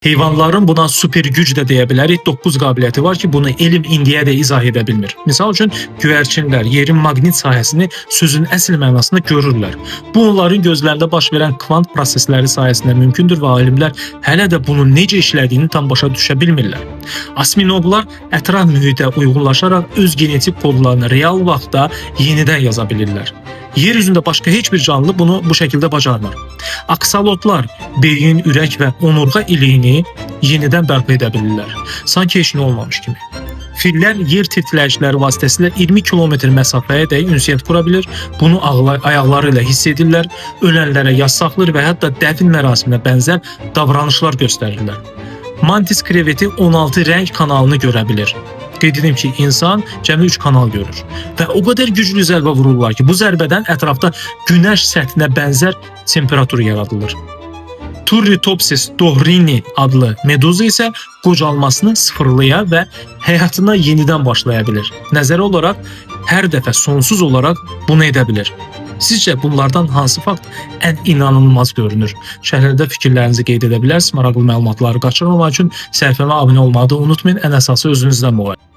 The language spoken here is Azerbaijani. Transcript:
Heyvanların buna super güc də deyə bilərik. 9 qabiliyyəti var ki, bunu elm indiyə də izah edə bilmir. Misal üçün, göyərçinlər yerin maqnit sahəsini sözün əsl mənasında görürlər. Bu, onların gözlərində baş verən kvant prosesləri sayəsində mümkündür və alimlər hələ də bunun necə işlədiyini tam başa düşə bilmirlər. Asminoglar ətraf mühitə uyğunlaşaraq öz genetik kodlarını real vaxtda yenidən yaza bilirlər. Yer üzündə başqa heç bir canlı bunu bu şəkildə bacarmır. Aksalotlar beyin, ürək və onurğa iliyini yenidən bərpa edə bilirlər. Sanki heç nə olmamış kimi. Fillər yer titrəyişləri vasitəsilə 20 kilometr məsafəyə də ünsiyyət qura bilir. Bunu ayaqları ilə hiss edirlər, ölənlərə yas saxlayır və hətta dəfn mərasiminə bənzər davranışlar göstərirlər. Mantis kreveti 16 rəng kanalını görə bilir. Qeyd edim ki, insan cəmi 3 kanal görür və o qədər güclü zərbə vururlar ki, bu zərbədən ətrafda günəş səthinə bənzər temperatur yaradılır. Turritopsis dohrini adlı meduza isə qocalmasını sıfırlaya və həyatına yenidən başlaya bilir. Nəzəri olaraq hər dəfə sonsuz olaraq bunu edə bilir. Sizcə bunlardan hansı fakt ən inanılmaz görünür? Şərhlərdə fikirlərinizi qeyd edə bilərsiniz. Maraqlı məlumatları qaçırmamaq üçün səhifəmə abunə olmağı da unutmayın. Ən əsası özünüzdən müğayət.